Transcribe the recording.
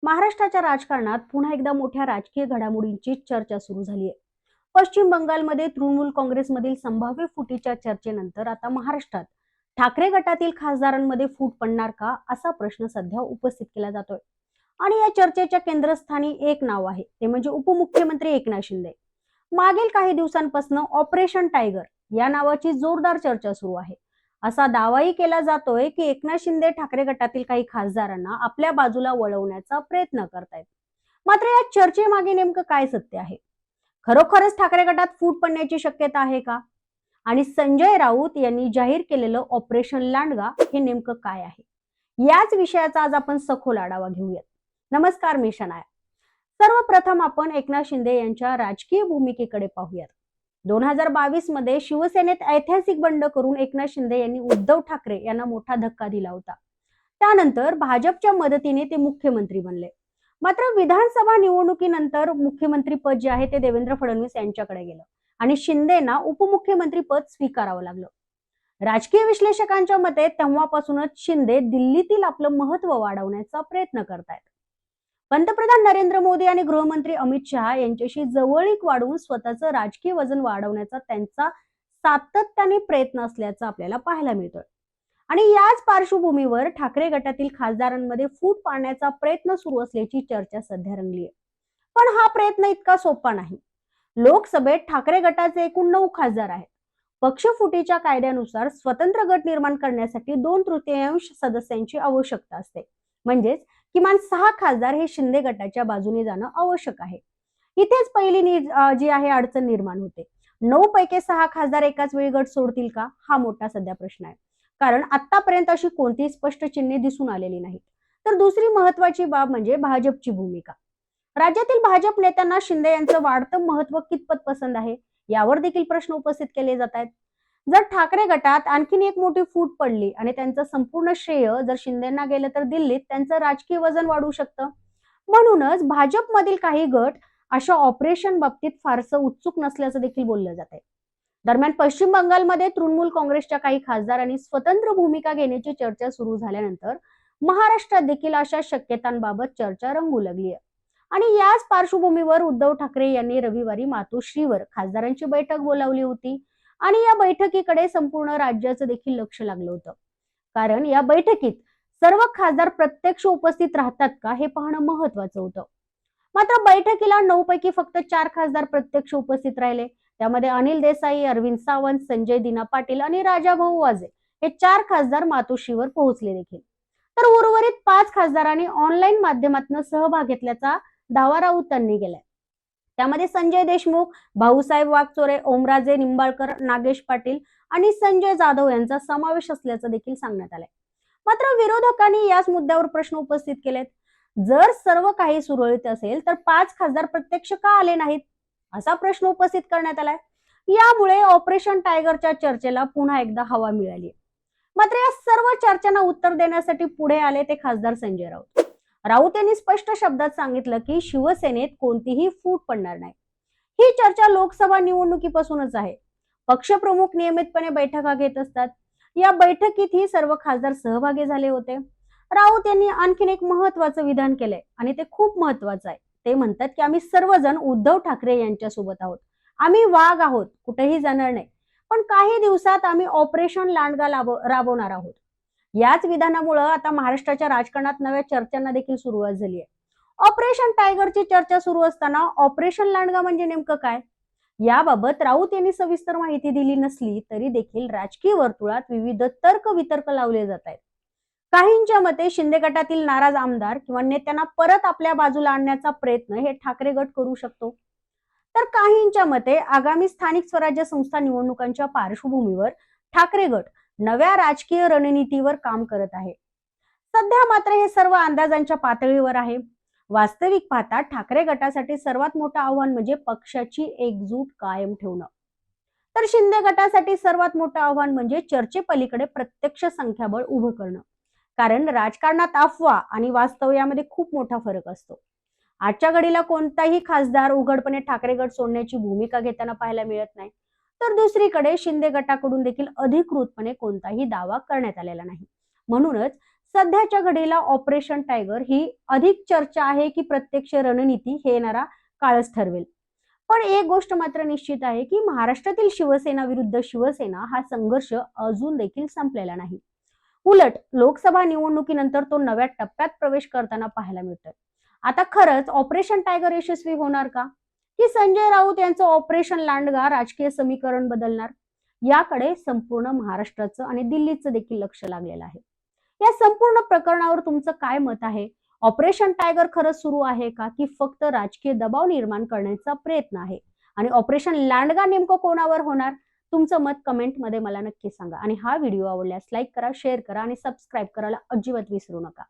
महाराष्ट्राच्या राजकारणात पुन्हा एकदा मोठ्या राजकीय घडामोडींची चर्चा सुरू झाली आहे. पश्चिम बंगालमध्ये तृणमूल काँग्रेसमधील संभाव्य फुटीच्या चर्चेनंतर आता महाराष्ट्रात ठाकरे गटातील खासदारांमध्ये फूट पडणार का, असा प्रश्न सध्या उपस्थित केला जातोय. आणि या चर्चेच्या केंद्रस्थानी एक नाव आहे, ते म्हणजे उपमुख्यमंत्री एकनाथ शिंदे. मागील काही दिवसांपासून ऑपरेशन टायगर या नावाची जोरदार चर्चा सुरू आहे. असा दावाही केला जातोय की एकनाथ शिंदे ठाकरे गटातील काही खासदारांना आपल्या बाजूला वळवण्याचा प्रयत्न करतायत. मात्र या चर्चेमागे नेमकं काय सत्य आहे? खरोखरच ठाकरे गटात फूट पडण्याची शक्यता आहे का? आणि संजय राऊत यांनी जाहीर केलेलं ऑपरेशन लांडगा हे नेमकं काय आहे? याच विषयाचा आज आपण सखोल आढावा घेऊयात. नमस्कार, मी शनाया. सर्वप्रथम आपण एकनाथ शिंदे यांच्या राजकीय भूमिकेकडे पाहूयात. 2022 मध्ये शिवसेनेत ऐतिहासिक बंड करून एकनाथ शिंदे यांनी उद्धव ठाकरे यांना मोठा धक्का दिला होता. त्यानंतर भाजपच्या मदतीने ते मुख्यमंत्री बनले. मात्र विधानसभा निवडणुकीनंतर मुख्यमंत्री पद जे आहे ते देवेंद्र फडणवीस यांच्याकडे गेलं आणि शिंदेना उपमुख्यमंत्री पद स्वीकारावं लागलं. राजकीय विश्लेषकांच्या मते तेव्हापासूनच शिंदे दिल्लीतील आपलं महत्व वाढवण्याचा प्रयत्न करतायत. पंतप्रधान नरेंद्र मोदी आणि गृहमंत्री अमित शहा यांच्याशी जवळीक वाढवून स्वतःचं राजकीय वजन वाढवण्याचा त्यांचा सातत्याने प्रयत्न असल्याचं आपल्याला पाहायला मिळतोय. आणि याच पार्श्वभूमीवर ठाकरे गटातील खासदारांमध्ये फूट पाडण्याचा प्रयत्न सुरू असल्याची चर्चा सध्या रंगली आहे. पण हा प्रयत्न इतका सोपा नाही. लोकसभेत ठाकरे गटाचे एकूण 9 खासदार आहेत. पक्षफुटीच्या कायद्यानुसार स्वतंत्र गट निर्माण करण्यासाठी 2/3 सदस्यांची आवश्यकता असते. म्हणजेच किमान 6 खासदार हे शिंदे गटाच्या बाजूने जाणं आवश्यक आहे. इथेच पहिली जी आहे अडचण निर्माण होते. 9 पैकी 6 खासदार एकाच वेळी गट सोडतील का, हा मोठा सध्या प्रश्न आहे. कारण आतापर्यंत अशी कोणतीही स्पष्ट चिन्हे दिसून आलेली नाहीत. तर दुसरी महत्वाची बाब म्हणजे भाजपची भूमिका. राज्यातील भाजप नेत्यांना शिंदे यांचं वाढतं महत्व कितपत पसंत आहे, यावर देखील प्रश्न उपस्थित केले जात आहेत. जर ठाकरे गटात आणखीन एक मोठी फूट पडली आणि त्यांचं संपूर्ण श्रेय जर शिंदेंना गेलं तर दिल्लीत त्यांचं राजकीय वजन वाढू शकतं. म्हणूनच भाजपमधील काही गट अशा ऑपरेशन बाबतीत फारसं उत्सुक नसल्याचं देखील बोललं जात आहे. दरम्यान पश्चिम बंगालमध्ये तृणमूल काँग्रेसच्या काही खासदारांनी स्वतंत्र भूमिका घेण्याची चर्चा सुरू झाल्यानंतर महाराष्ट्रात देखील अशा शक्यतांबाबत चर्चा रंगू लागली आहे. आणि याच पार्श्वभूमीवर उद्धव ठाकरे यांनी रविवारी मातोश्रीवर खासदारांची बैठक बोलावली होती. आणि या बैठकीकडे संपूर्ण राज्याचं देखील लक्ष लागलं होतं. कारण या बैठकीत सर्व खासदार प्रत्यक्ष उपस्थित राहतात का, हे पाहणं महत्वाचं होतं. मात्र बैठकीला 9 पैकी फक्त 4 खासदार प्रत्यक्ष उपस्थित राहिले. त्यामध्ये अनिल देसाई, अरविंद सावंत, संजय दिना पाटील आणि राजाभाऊ वाजे हे 4 खासदार मातोश्रीवर पोहोचले देखील. तर उर्वरित 5 खासदारांनी ऑनलाईन माध्यमातून सहभाग घेतल्याचा दावा राऊतांनी केलाय. त्यामध्ये संजय देशमुख, भाऊसाहेब वागचोरे, ओमराजे निंबाळकर, नागेश पाटील आणि संजय जाधव यांचा समावेश असल्याचं देखील सांगण्यात आलंय. मात्र विरोधकांनी याच मुद्द्यावर प्रश्न उपस्थित केलेत. जर सर्व काही सुरळीत असेल तर 5 खासदार प्रत्यक्ष का आले नाहीत, असा प्रश्न उपस्थित करण्यात आलाय. यामुळे ऑपरेशन टायगरच्या चर्चेला पुन्हा एकदा हवा मिळाली. मात्र या सर्व चर्चांना उत्तर देण्यासाठी पुढे आले ते खासदार संजय राऊत. राऊत यांनी स्पष्ट शब्दात सांगितलं की शिवसेनेत कोणतीही फूट पडणार नाही. ही चर्चा लोकसभा निवडणुकीपासूनच आहे. पक्षप्रमुख नियमितपणे बैठका घेत असतात. या बैठकीतही सर्व खासदार सहभागी झाले होते. राऊत यांनी आणखीन एक महत्वाचं विधान केलंय आणि ते खूप महत्वाचं आहे. ते म्हणतात की आम्ही सर्वजण उद्धव ठाकरे यांच्या सोबत आहोत. आम्ही वाघ आहोत, कुठेही जाणार नाही. पण काही दिवसात आम्ही ऑपरेशन लांडगा राबवणार आहोत. याच विधानामुळे आता महाराष्ट्राच्या राजकारणात नव्या चर्चांना देखील सुरुवात झाली आहे. ऑपरेशन टायगरची चर्चा सुरू असताना ऑपरेशन लांडगा म्हणजे नेमकं काय, याबाबत राऊत यांनी सविस्तर माहिती दिली नसली तरी देखील राजकीय वर्तुळात विविध तर्क वितर्क लावले जात आहेत. काहींच्या मते शिंदे गटातील नाराज आमदार किंवा नेत्यांना परत आपल्या बाजूला आणण्याचा प्रयत्न हे ठाकरे गट करू शकतो. तर काहींच्या मते आगामी स्थानिक स्वराज्य संस्था निवडणुकांच्या पार्श्वभूमीवर ठाकरे गट नव्या राजकीय रणनीतीवर काम करत आहे. सध्या मात्र हे सर्व अंदाजांच्या पातळीवर आहे. वास्तविक पाहता ठाकरे गटासाठी सर्वात मोठं आव्हान म्हणजे पक्षाची एकजूट कायम ठेवणं. तर शिंदे गटासाठी सर्वात मोठं आव्हान म्हणजे चर्चेपलीकडे प्रत्यक्ष संख्याबळ उभं करणं. कारण राजकारणात अफवा आणि वास्तव यामध्ये खूप मोठा फरक असतो. आजच्या घडीला कोणताही खासदार उघडपणे ठाकरे गट सोडण्याची भूमिका घेताना पाहायला मिळत नाही. तर दुसरीकडे शिंदे गटाकडून देखील अधिकृतपणे कोणताही दावा करण्यात आलेला नाही. म्हणूनच सध्याच्या घडीला ऑपरेशन टायगर ही अधिक चर्चा आहे की प्रत्यक्ष रणनीती हे येणारा काळच ठरवेल. पण एक गोष्ट मात्र निश्चित आहे की महाराष्ट्रातील शिवसेना विरुद्ध शिवसेना हा संघर्ष अजून देखील संपलेला नाही. उलट लोकसभा निवडणुकीनंतर तो नव्या टप्प्यात प्रवेश करताना पाहायला मिळतोय. आता खरंच ऑपरेशन टायगर यशस्वी होणार का, की संजय राऊत यांचं ऑपरेशन लांडगा राजकीय समीकरण बदलणार? याकडे संपूर्ण महाराष्ट्राचं आणि दिल्लीचं देखील लक्ष लागलेलं आहे. या संपूर्ण प्रकरणावर तुमचं काय मत आहे? ऑपरेशन टायगर खरंच सुरू आहे का, की फक्त राजकीय दबाव निर्माण करण्याचा प्रयत्न आहे? आणि ऑपरेशन लांडगा नेमकं कोणावर होणार? तुमचं मत कमेंटमध्ये मला नक्की सांगा. आणि हा व्हिडिओ आवडल्यास लाईक करा, शेअर करा आणि सबस्क्राईब करायला अजिबात विसरू नका.